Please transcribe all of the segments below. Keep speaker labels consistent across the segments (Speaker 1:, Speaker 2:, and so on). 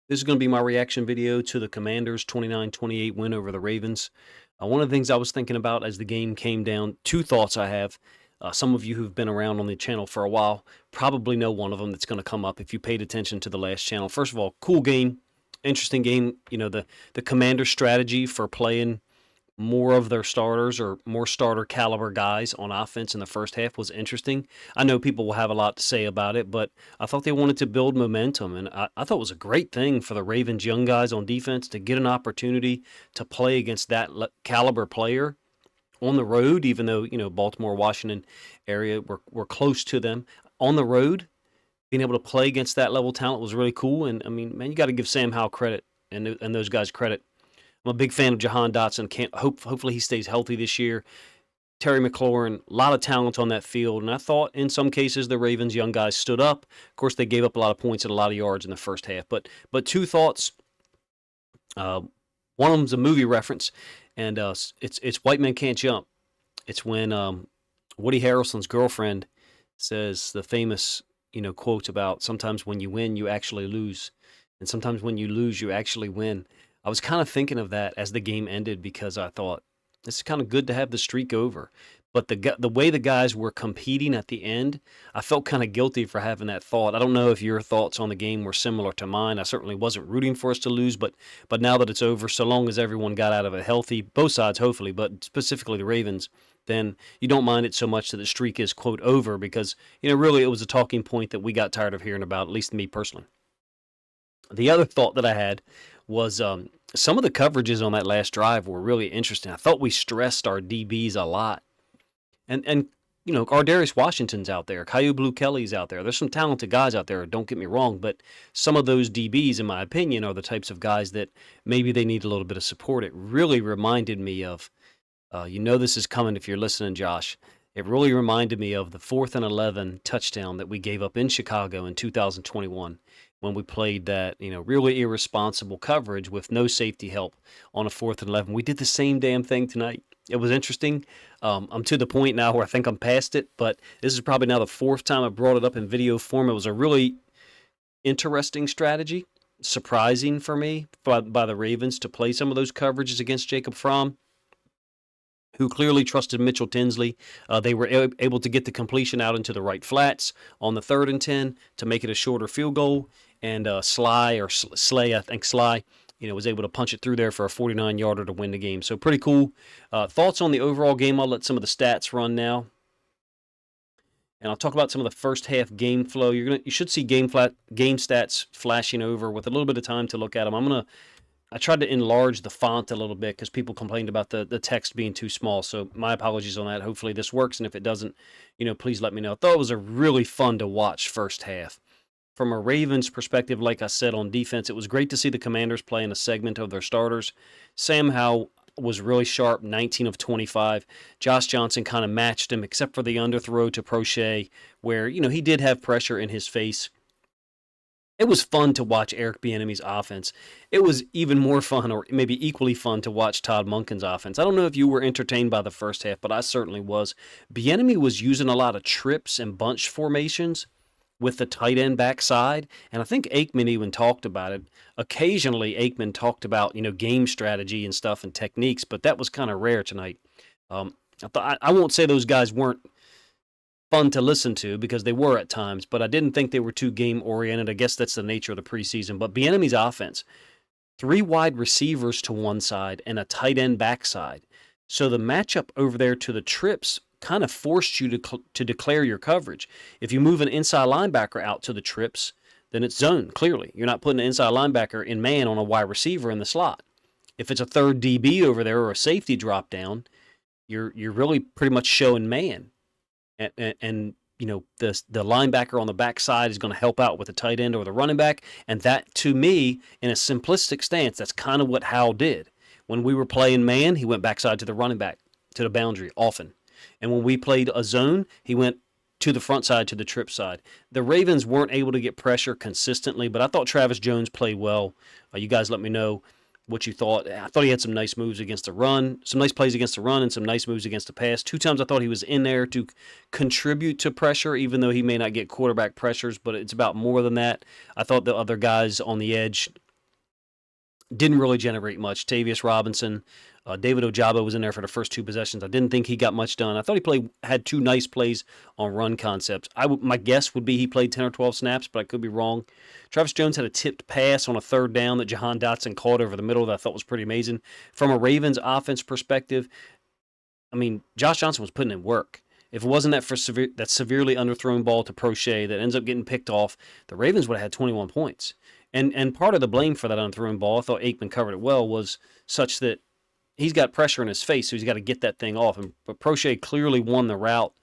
Speaker 1: This is going to be my reaction video to the Commanders' 29-28 win over the Ravens. One of the things I was thinking about as the game came down, two thoughts I have. Some of you who've been around on the channel for a while probably know one of them that's going to come up if you paid attention to the last channel. First of all, cool game, interesting game. You know, the Commander strategy for playing more of their starters or more starter caliber guys on offense in the first half was interesting. I know people will have a lot to say about it, but I thought they wanted to build momentum. And I thought it was a great thing for the Ravens young guys on defense to get an opportunity to play against that caliber player on the road, even though, you know, Baltimore, Washington area, we're close to them. On the road, being able to play against that level talent was really cool. And I mean, man, you got to give Sam Howell credit and those guys credit. I'm a big fan of Jahan Dotson. Hopefully he stays healthy this year. Terry McLaurin, a lot of talent on that field, and I thought in some cases the Ravens young guys stood up. Of course, they gave up a lot of points and a lot of yards in the first half. But two thoughts. One of them's a movie reference, and it's White Men Can't Jump. It's when Woody Harrelson's girlfriend says the famous quote about sometimes when you win you actually lose, and sometimes when you lose you actually win. I was kind of thinking of that as the game ended because I thought it's kind of good to have the streak over. But the way the guys were competing at the end, I felt kind of guilty for having that thought. I don't know if your thoughts on the game were similar to mine. I certainly wasn't rooting for us to lose, but now that it's over, so long as everyone got out of it healthy, both sides hopefully, but specifically the Ravens, then you don't mind it so much that the streak is, quote, over because, really it was a talking point that we got tired of hearing about, at least me personally. The other thought that I had was some of the coverages on that last drive were really interesting. I thought we stressed our DBs a lot. And our Darius Washington's out there, Caillou Blue Kelly's out there. There's some talented guys out there, don't get me wrong, but some of those DBs, in my opinion, are the types of guys that maybe they need a little bit of support. It really reminded me of, this is coming if you're listening, Josh. It really reminded me of the 4th and 11 touchdown that we gave up in Chicago in 2021 when we played that, really irresponsible coverage with no safety help on a 4th and 11. We did the same damn thing tonight. It was interesting. I'm to the point now where I think I'm past it, but this is probably now the 4th time I brought it up in video form. It was a really interesting strategy, surprising for me by the Ravens to play some of those coverages against Jacob Fromm, who clearly trusted Mitchell Tinsley. They were able to get the completion out into the right flats on the 3rd and 10 to make it a shorter field goal. And Slay, I think Slay, was able to punch it through there for a 49-yarder to win the game. So pretty cool. Thoughts on the overall game? I'll let some of the stats run now. And I'll talk about some of the first half game flow. You should see game stats flashing over with a little bit of time to look at them. I tried to enlarge the font a little bit because people complained about the text being too small. So my apologies on that. Hopefully this works. And if it doesn't, please let me know. I thought it was a really fun to watch first half. From a Ravens perspective, like I said, on defense, it was great to see the Commanders playing a segment of their starters. Sam Howell was really sharp, 19 of 25. Josh Johnson kind of matched him, except for the underthrow to Prochet, where, he did have pressure in his face. It was fun to watch Eric Bieniemy's offense. It was even more fun, or maybe equally fun, to watch Todd Monken's offense. I don't know if you were entertained by the first half, but I certainly was. Bieniemy was using a lot of trips and bunch formations with the tight end backside, and I think Aikman even talked about it. Occasionally, Aikman talked about game strategy and stuff and techniques, but that was kind of rare tonight. I won't say those guys weren't fun to listen to because they were at times, but I didn't think they were too game oriented. I guess that's the nature of the preseason. But Bieniemy's offense, 3 wide receivers to one side and a tight end backside. So the matchup over there to the trips kind of forced you to declare your coverage. If you move an inside linebacker out to the trips, then it's zone, clearly. You're not putting an inside linebacker in man on a wide receiver in the slot. If it's a third DB over there or a safety drop down, you're really pretty much showing man. And the linebacker on the backside is going to help out with the tight end or the running back. And that, to me, in a simplistic stance, that's kind of what Howell did. When we were playing man, he went backside to the running back, to the boundary, often. And when we played a zone, he went to the front side, to the trip side. The Ravens weren't able to get pressure consistently, but I thought Travis Jones played well. You guys let me know what you thought. I thought he had some nice moves against the run, some nice plays against the run, and some nice moves against the pass. 2 times I thought he was in there to contribute to pressure, even though he may not get quarterback pressures, but it's about more than that. I thought the other guys on the edge didn't really generate much. Tavius Robinson, David Ojabo was in there for the first two possessions. I didn't think he got much done. I thought he had two nice plays on run concepts. My guess would be he played 10 or 12 snaps, but I could be wrong. Travis Jones had a tipped pass on a third down that Jahan Dotson caught over the middle that I thought was pretty amazing. From a Ravens offense perspective, I mean, Josh Johnson was putting in work. If it wasn't that severely underthrown ball to Prochet that ends up getting picked off, the Ravens would have had 21 points. And part of the blame for that underthrown ball, I thought Aikman covered it well, was such that he's got pressure in his face, so he's got to get that thing off. But Prochet clearly won the route,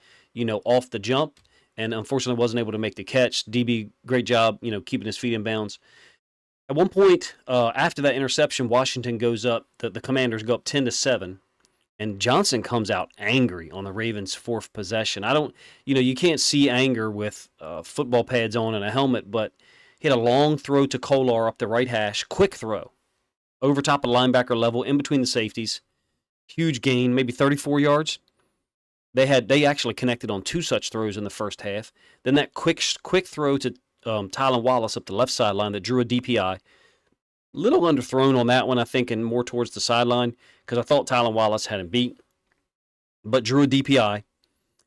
Speaker 1: off the jump, and unfortunately wasn't able to make the catch. DB, great job, keeping his feet in bounds. At one point, after that interception, Washington goes up. The Commanders go up 10-7. And Johnson comes out angry on the Ravens' fourth possession. You can't see anger with football pads on and a helmet, but he had a long throw to Kolar up the right hash, quick throw, over top of linebacker level, in between the safeties. Huge gain, maybe 34 yards. They actually connected on two such throws in the first half. Then that quick throw to Tylan Wallace up the left sideline that drew a DPI. Little underthrown on that one, I think, and more towards the sideline because I thought Tylan Wallace had him beat, but drew a DPI.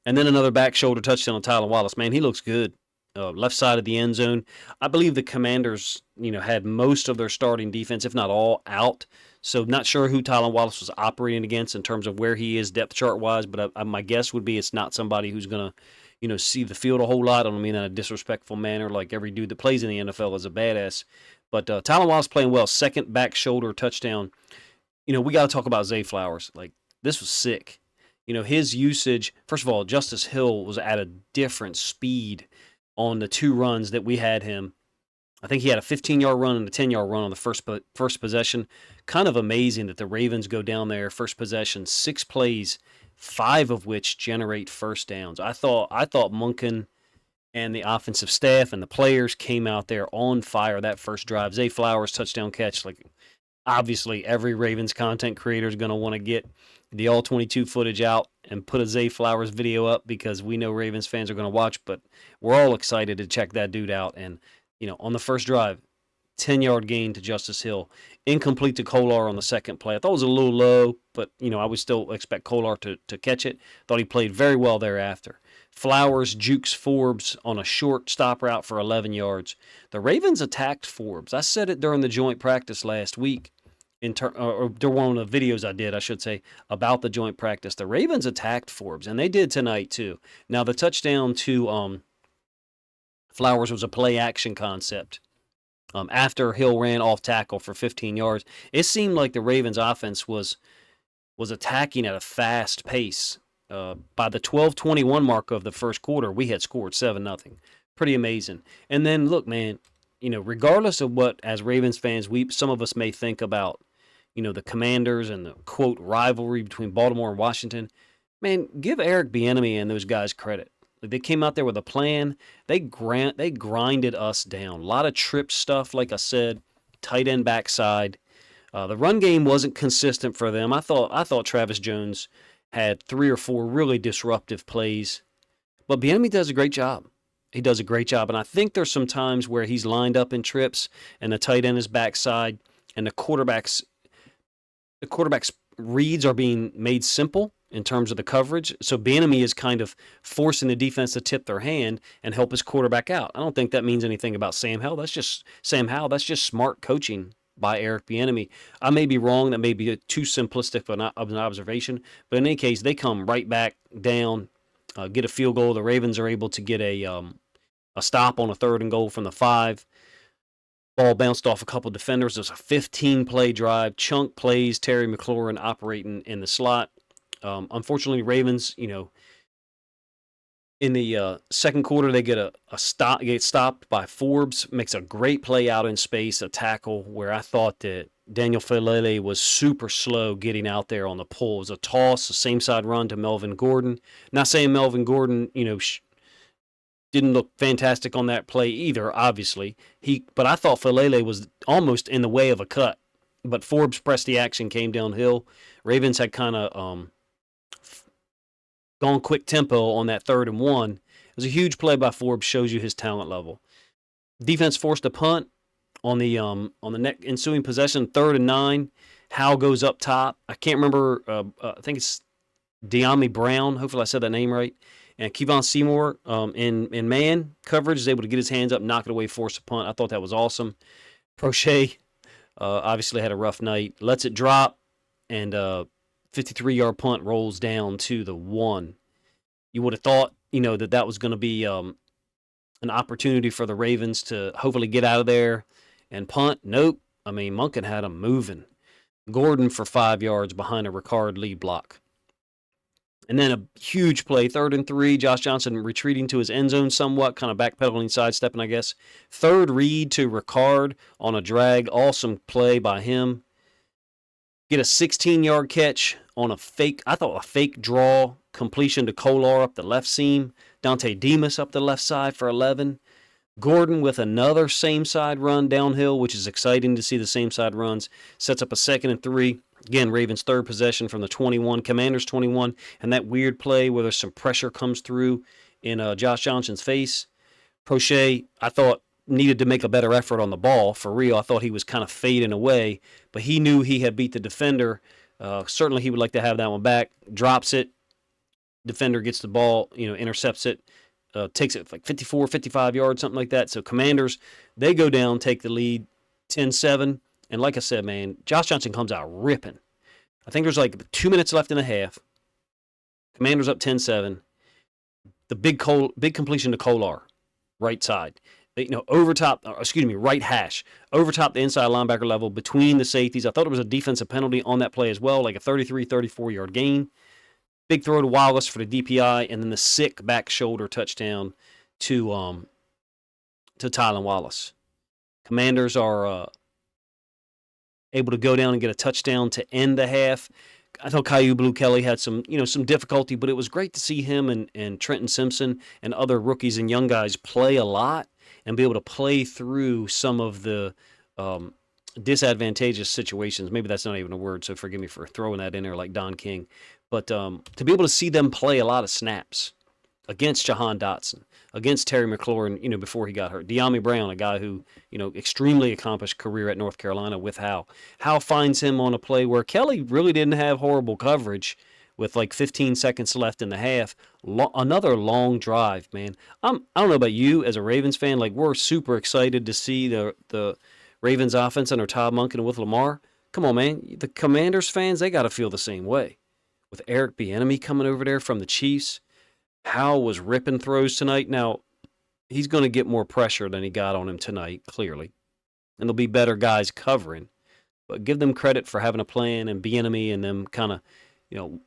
Speaker 1: And then another back shoulder touchdown on Tylan Wallace. Man, he looks good. Left side of the end zone. I believe the Commanders, had most of their starting defense, if not all, out. So not sure who Tylan Wallace was operating against in terms of where he is depth chart-wise, but my guess would be it's not somebody who's going to, see the field a whole lot. I don't mean in a disrespectful manner like every dude that plays in the NFL is a badass. But Tylan Wallace playing well. Second back shoulder touchdown. We got to talk about Zay Flowers. Like, this was sick. His usage, first of all, Justice Hill was at a different speed on the two runs that we had him. I think he had a 15-yard run and a 10-yard run on the first possession. Kind of amazing that the Ravens go down there, first possession, 6 plays, 5 of which generate first downs. I thought Monken and the offensive staff and the players came out there on fire that first drive. Zay Flowers touchdown catch. Like, obviously, every Ravens content creator is going to want to get the all-22 footage out and put a Zay Flowers video up because we know Ravens fans are going to watch, but we're all excited to check that dude out. And, on the first drive, 10-yard gain to Justice Hill. Incomplete to Kolar on the second play. I thought it was a little low, but, I would still expect Kolar to catch it. Thought he played very well thereafter. Flowers jukes Forbes on a short stop route for 11 yards. The Ravens attacked Forbes. I said it during the joint practice last week, or during one of the videos I did, I should say, about the joint practice. The Ravens attacked Forbes, and they did tonight too. Now, the touchdown to Flowers was a play-action concept. After Hill ran off tackle for 15 yards, it seemed like the Ravens' offense was attacking at a fast pace. By the 12:21 mark of the first quarter, we had scored 7-0. Pretty amazing. And then, look, man, regardless of what, as Ravens fans, some of us may think about, the Commanders and the, quote, rivalry between Baltimore and Washington, man, give Eric Bieniemy and those guys credit. They came out there with a plan. They grinded us down. A lot of trip stuff, like I said, tight end backside. The run game wasn't consistent for them. I thought Travis Jones had 3 or 4 really disruptive plays. But Bieniemy does a great job. He does a great job. And I think there's some times where he's lined up in trips and the tight end is backside and the quarterback's reads are being made simple in terms of the coverage. So Bieniemy is kind of forcing the defense to tip their hand and help his quarterback out. I don't think that means anything about Sam Howell. That's just smart coaching by Eric Bieniemy. I may be wrong. That may be too simplistic of an observation. But in any case, they come right back down, get a field goal. The Ravens are able to get a stop on a 3rd and goal from the 5. Ball bounced off a couple defenders. It was a 15-play drive. Chunk plays, Terry McLaurin operating in the slot. Unfortunately, Ravens, in the second quarter, they get get stopped by Forbes. Makes a great play out in space, a tackle where I thought that Daniel Falele was super slow getting out there on the pull. It was a toss, a same-side run to Melvin Gordon. Not saying Melvin Gordon, didn't look fantastic on that play either, obviously. But I thought Falele was almost in the way of a cut. But Forbes pressed the action, came downhill. Ravens had kind of gone quick tempo on that 3rd and 1. It was a huge play by Forbes, shows you his talent level. Defense forced a punt. On the ensuing possession, 3rd and 9, Howell goes up top. I can't remember. I think it's De'Ami Brown. Hopefully, I said that name right. And Kevon Seymour in man coverage is able to get his hands up, knock it away, force a punt. I thought that was awesome. Prochet obviously had a rough night. Lets it drop, and 53-yard punt rolls down to the 1. You would have thought, that was going to be an opportunity for the Ravens to hopefully get out of there and punt. Nope. I mean, Monken had them moving. Gordon for 5 yards behind a Ricard Lee block. And then a huge play, 3rd and 3. Josh Johnson retreating to his end zone somewhat, kind of backpedaling, sidestepping, I guess. 3rd read to Ricard on a drag. Awesome play by him. Get a 16-yard catch on a fake draw completion to Kolar up the left seam. Dante Demas up the left side for 11. Gordon with another same side run downhill, which is exciting to see the same side runs. Sets up a 2nd and 3. Again, Ravens' 3rd possession from the 21, Commanders 21, and that weird play where there's some pressure comes through in Josh Johnson's face. Prochet, I thought, needed to make a better effort on the ball. For real, I thought he was kind of fading away, but he knew he had beat the defender. Certainly he would like to have that one back. Drops it. Defender gets the ball, intercepts it. Takes it like 54, 55 yards, something like that. So Commanders, they go down, take the lead 10-7. And like I said, man, Josh Johnson comes out ripping. I think there's like 2 minutes left in the half. Commanders up 10-7. The big completion to Kolar, right side. Right hash. Over top the inside linebacker level between the safeties. I thought it was a defensive penalty on that play as well, like a 33, 34-yard gain. Big throw to Wallace for the DPI, and then the sick back shoulder touchdown to Tylan Wallace. Commanders are able to go down and get a touchdown to end the half. I thought Caillou Blue Kelly had some difficulty, but it was great to see him and Trenton Simpson and other rookies and young guys play a lot and be able to play through some of the disadvantageous situations. Maybe that's not even a word, so forgive me for throwing that in there like Don King. But to be able to see them play a lot of snaps against Jahan Dotson, against Terry McLaurin, before he got hurt. De'Ami Brown, a guy who, extremely accomplished career at North Carolina with Howell. Howell finds him on a play where Kelly really didn't have horrible coverage with like 15 seconds left in the half. Another long drive, man. I don't know about you as a Ravens fan. Like, we're super excited to see the Ravens offense under Todd Monken and with Lamar. Come on, man. The Commanders fans, they got to feel the same way. With Eric Bieniemy coming over there from the Chiefs, Howell was ripping throws tonight. Now, he's going to get more pressure than he got on him tonight, clearly. And there'll be better guys covering. But give them credit for having a plan and Bieniemy and them kind of,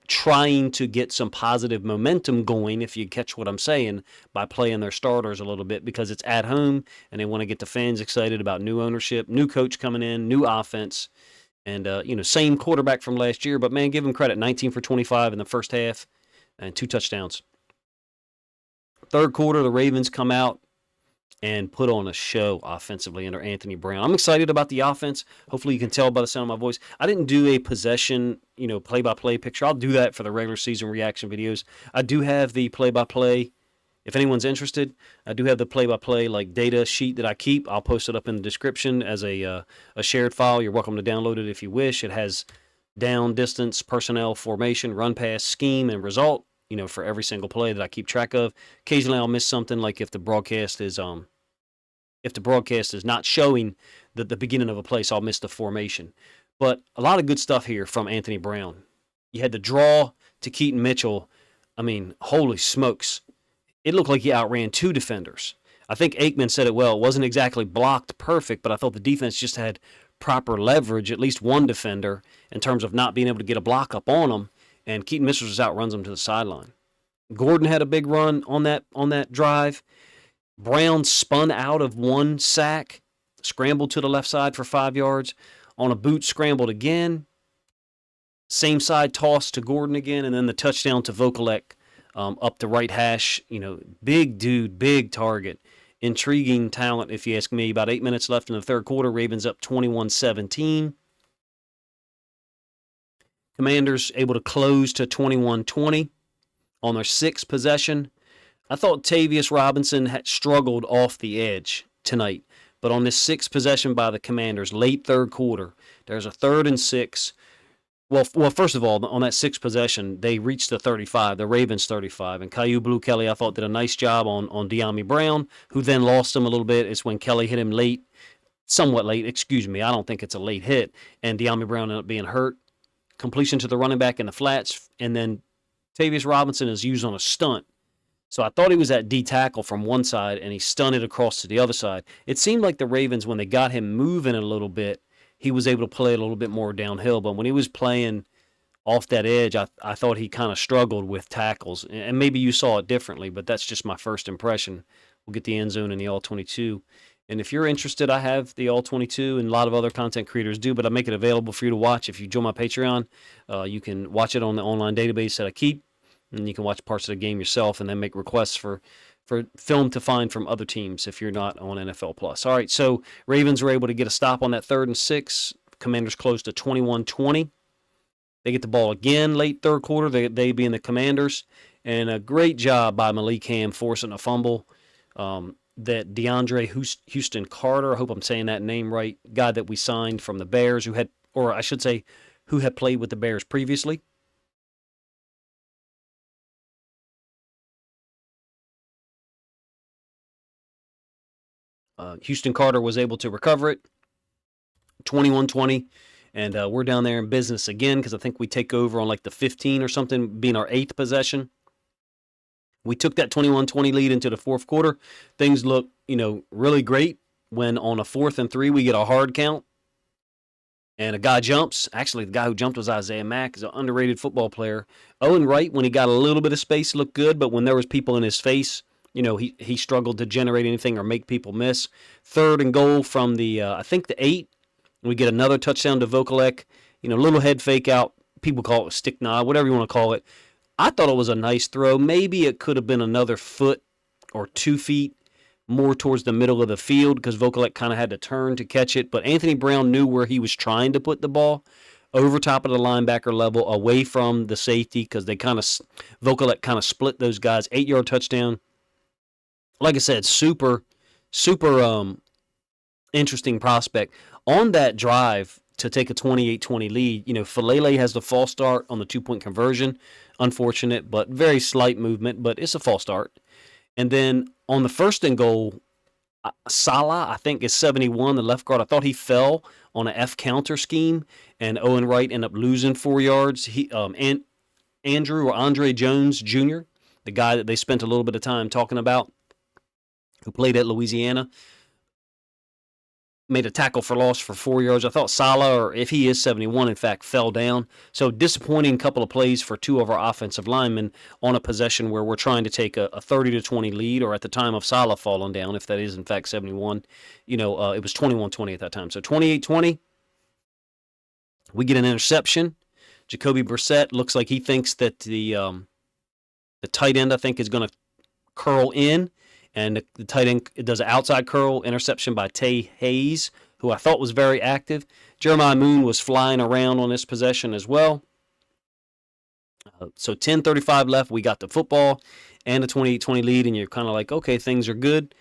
Speaker 1: trying to get some positive momentum going, if you catch what I'm saying, by playing their starters a little bit because it's at home and they want to get the fans excited about new ownership, new coach coming in, new offense. And, same quarterback from last year, but, man, give him credit. 19 for 25 in the first half and 2 touchdowns. 3rd quarter, the Ravens come out and put on a show offensively under Anthony Brown. I'm excited about the offense. Hopefully you can tell by the sound of my voice. I didn't do a possession, play-by-play picture. I'll do that for the regular season reaction videos. I do have the play-by-play. If anyone's interested, I do have the play-by-play data sheet that I keep. I'll post it up in the description as a shared file. You're welcome to download it if you wish. It has down, distance, personnel, formation, run pass, scheme, and result, for every single play that I keep track of. Occasionally I'll miss something, like if the broadcast is not showing the beginning of a play, so I'll miss the formation. But a lot of good stuff here from Anthony Brown. You had the draw to Keaton Mitchell. I mean, holy smokes. It looked like he outran 2 defenders. I think Aikman said it well. It wasn't exactly blocked perfect, but I thought the defense just had proper leverage, at least one defender, in terms of not being able to get a block up on him, and Keaton Mitchell just outruns him to the sideline. Gordon had a big run on that drive. Brown spun out of 1 sack, scrambled to the left side for 5 yards. On a boot, scrambled again. Same side toss to Gordon again, and then the touchdown to Vokalek. Up the right hash, big dude, big target. Intriguing talent, if you ask me. About 8 minutes left in the 3rd quarter. Ravens up 21-17. Commanders able to close to 21-20 on their 6th possession. I thought Tavius Robinson had struggled off the edge tonight. But on this sixth possession by the Commanders, late third quarter, there's a 3rd and 6. Well, first of all, on that sixth possession, they reached the 35, the Ravens 35, and Kyu Blu Kelly, I thought, did a nice job on De'Ami Brown, who then lost him a little bit. It's when Kelly hit him late, somewhat late, excuse me. I don't think it's a late hit, and De'Ami Brown ended up being hurt. Completion to the running back in the flats, and then Tavius Robinson is used on a stunt. So I thought he was at D tackle from one side, and he stunted across to the other side. It seemed like the Ravens, when they got him moving a little bit, he was able to play a little bit more downhill. But when he was playing off that edge, I thought he kind of struggled with tackles. And maybe you saw it differently, but that's just my first impression. We'll get the end zone and the All-22. And if you're interested, I have the All-22, and a lot of other content creators do, but I make it available for you to watch. If you join my Patreon, you can watch it on the online database that I keep, and you can watch parts of the game yourself and then make requests for film to find from other teams if you're not on NFL Plus. All right, so Ravens were able to get a stop on that 3rd and 6. Commanders closed to 21-20. They get the ball again late third quarter, they being the Commanders, and a great job by Malik Ham forcing a fumble. That DeAndre Houston Carter, I hope I'm saying that name right, guy that we signed from the Bears, who had played with the Bears previously. Houston Carter was able to recover it, 21-20, and we're down there in business again because I think we take over on like the 15 or something, being our 8th possession. We took that 21-20 lead into the fourth quarter. Things look, really great when on a 4th and 3 we get a hard count and a guy jumps. Actually, the guy who jumped was Isaiah Mack. He's an underrated football player. Owen Wright, when he got a little bit of space, looked good, but when there was people in his face, he struggled to generate anything or make people miss. 3rd and goal from the, I think the 8. We get another touchdown to Vokalek. Little head fake out. People call it a stick nod, whatever you want to call it. I thought it was a nice throw. Maybe it could have been another foot or 2 feet more towards the middle of the field because Vokalek kind of had to turn to catch it. But Anthony Brown knew where he was trying to put the ball, over top of the linebacker level, away from the safety, because Vokalek kind of split those guys. 8-yard touchdown. Like I said, super interesting prospect. On that drive to take a 28-20 lead, Falele has the false start on the 2-point conversion. Unfortunate, but very slight movement, but it's a false start. And then on the 1st and goal, Salah, I think, is 71, the left guard. I thought he fell on an F counter scheme, and Owen Wright ended up losing 4 yards. Andre Jones Jr., the guy that they spent a little bit of time talking about, who played at Louisiana, made a tackle for loss for 4 yards. I thought Salah, or if he is 71, in fact, fell down. So disappointing couple of plays for 2 of our offensive linemen on a possession where we're trying to take a 30-20 lead, or at the time of Salah falling down, if that is in fact 71, it was 21-20 at that time. So 28-20, we get an interception. Jacoby Brissett looks like he thinks that the tight end, I think, is going to curl in. And the tight end does an outside curl, interception by Tay Hayes, who I thought was very active. Jeremiah Moon was flying around on this possession as well. So 10:35 left. We got the football and a 28-20 lead, and you're kind of like, okay, things are good.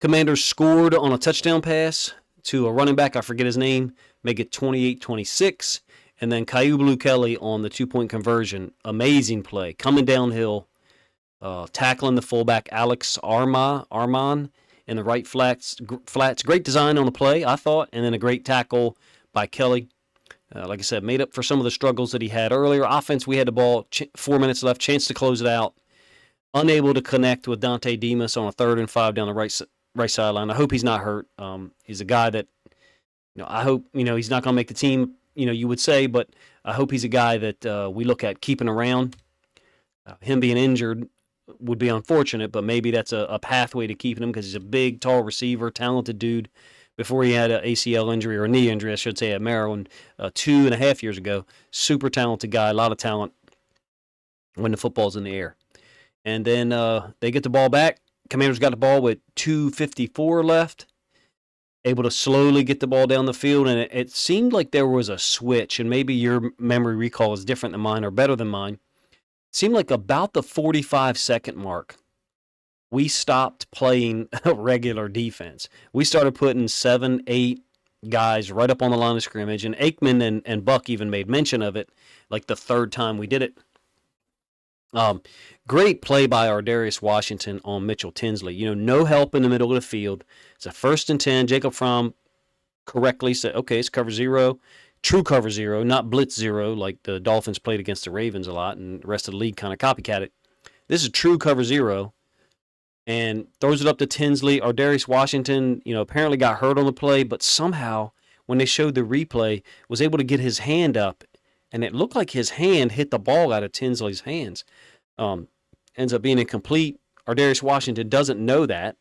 Speaker 1: Commanders scored on a touchdown pass to a running back. I forget his name. Make it 28-26. And then Kyu Blu Kelly on the 2-point conversion. Amazing play. Coming downhill. Tackling the fullback Alex Arman in the right flats. Great design on the play, I thought, and then a great tackle by Kelly. Like I said, made up for some of the struggles that he had earlier. Offense, we had the ball, 4 minutes left, chance to close it out. Unable to connect with Dante Demas on a 3rd and 5 down the right sideline. I hope he's not hurt. He's a guy that, I hope, he's not going to make the team, you would say, but I hope he's a guy that we look at keeping around. Him being injured would be unfortunate, but maybe that's a pathway to keeping him because he's a big, tall receiver, talented dude. Before he had an ACL injury, or a knee injury, I should say, at Maryland 2.5 years ago. Super talented guy, a lot of talent when the football's in the air. And then they get the ball back. Commanders got the ball with 2:54 left. Able to slowly get the ball down the field, and it seemed like there was a switch, and maybe your memory recall is different than mine or better than mine. Seemed like about the 45-second mark, we stopped playing a regular defense. We started putting 7, 8 guys right up on the line of scrimmage, and Aikman and Buck even made mention of it, like the third time we did it. Great play by Ardarius Washington on Mitchell Tinsley. No help in the middle of the field. It's a 1st and 10. Jacob Fromm correctly said, okay, it's cover zero. True cover zero, not blitz zero like the Dolphins played against the Ravens a lot and the rest of the league kind of copycat it. This is true cover zero, and throws it up to Tinsley. Ardarius Washington, apparently got hurt on the play, but somehow when they showed the replay, was able to get his hand up, and it looked like his hand hit the ball out of Tinsley's hands. Ends up being incomplete. Ardarius Washington doesn't know that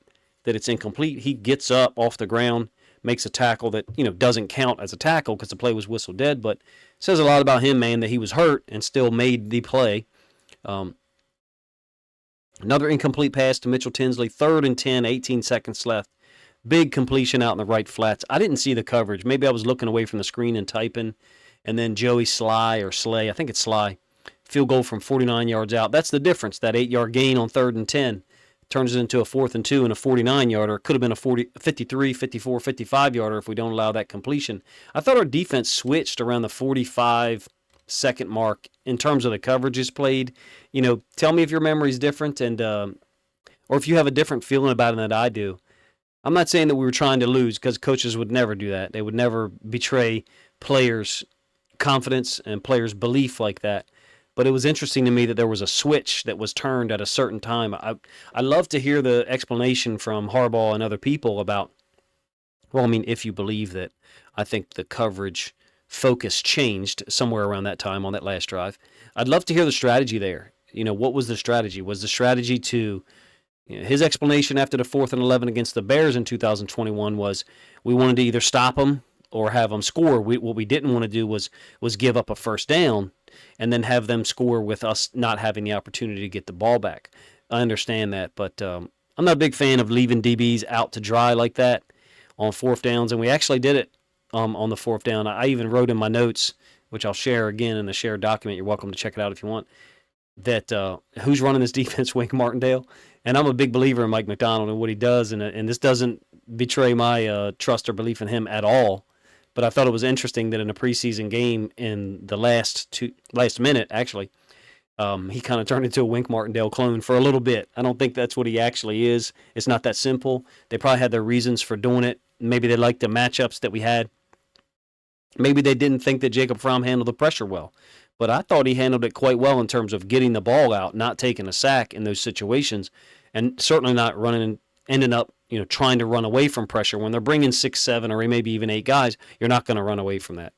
Speaker 1: it's incomplete. He gets up off the ground, makes a tackle that, doesn't count as a tackle because the play was whistle dead, but says a lot about him, man, that he was hurt and still made the play. Another incomplete pass to Mitchell Tinsley, 3rd and 10, 18 seconds left. Big completion out in the right flats. I didn't see the coverage. Maybe I was looking away from the screen and typing. And then Joey Slye, I think it's Slye, field goal from 49 yards out. That's the difference, that 8-yard gain on 3rd and 10. Turns it into a 4th and 2 and a 49-yarder. It could have been a 53, 54, 55-yarder if we don't allow that completion. I thought our defense switched around the 45-second mark in terms of the coverages played. Tell me if your memory is different, and or if you have a different feeling about it than I do. I'm not saying that we were trying to lose, because coaches would never do that. They would never betray players' confidence and players' belief like that. But it was interesting to me that there was a switch that was turned at a certain time. I love to hear the explanation from Harbaugh and other people about, if you believe that, I think the coverage focus changed somewhere around that time on that last drive. I'd love to hear the strategy there. What was the strategy? Was the strategy to, his explanation after the 4th and 11 against the Bears in 2021 was we wanted to either stop them or have them score. What we didn't want to do was give up a first down and then have them score with us not having the opportunity to get the ball back. I understand that, but I'm not a big fan of leaving DBs out to dry like that on 4th downs, and we actually did it on the 4th down. I even wrote in my notes, which I'll share again in the shared document. You're welcome to check it out if you want, that who's running this defense, Wink Martindale. And I'm a big believer in Mike Macdonald and what he does, and this doesn't betray my trust or belief in him at all. But I thought it was interesting that in a preseason game, in the last minute, actually, he kind of turned into a Wink Martindale clone for a little bit. I don't think that's what he actually is. It's not that simple. They probably had their reasons for doing it. Maybe they liked the matchups that we had. Maybe they didn't think that Jacob Fromm handled the pressure well. But I thought he handled it quite well in terms of getting the ball out, not taking a sack in those situations, and certainly not ending up trying to run away from pressure. When they're bringing 6, 7, or maybe even 8 guys, you're not going to run away from that.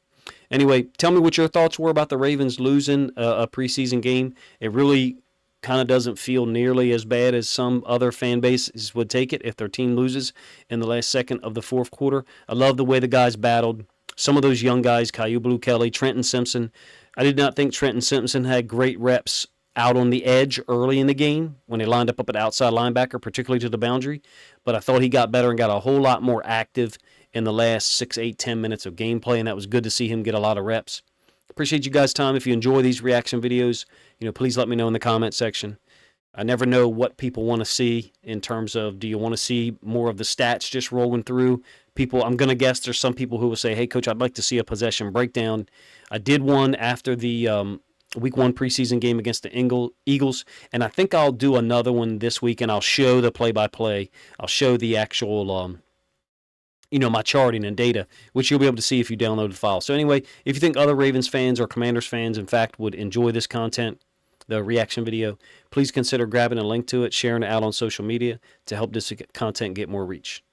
Speaker 1: Anyway, tell me what your thoughts were about the Ravens losing a preseason game. It really kind of doesn't feel nearly as bad as some other fan bases would take it if their team loses in the last second of the 4th quarter. I love the way the guys battled. Some of those young guys, Kyu Blu Kelly, Trenton Simpson. I did not think Trenton Simpson had great reps out on the edge early in the game when he lined up at outside linebacker, particularly to the boundary. But I thought he got better and got a whole lot more active in the last 6, 8, 10 minutes of gameplay, and that was good to see him get a lot of reps. Appreciate you guys' time. If you enjoy these reaction videos, please let me know in the comment section. I never know what people want to see in terms of, do you want to see more of the stats just rolling through? I'm going to guess there's some people who will say, hey, Coach, I'd like to see a possession breakdown. I did one after the Week 1 preseason game against the Eagles, and I think I'll do another one this week, and I'll show the play-by-play. I'll show the actual, my charting and data, which you'll be able to see if you download the file. So anyway, if you think other Ravens fans or Commanders fans, in fact, would enjoy this content, the reaction video, please consider grabbing a link to it, sharing it out on social media to help this content get more reach.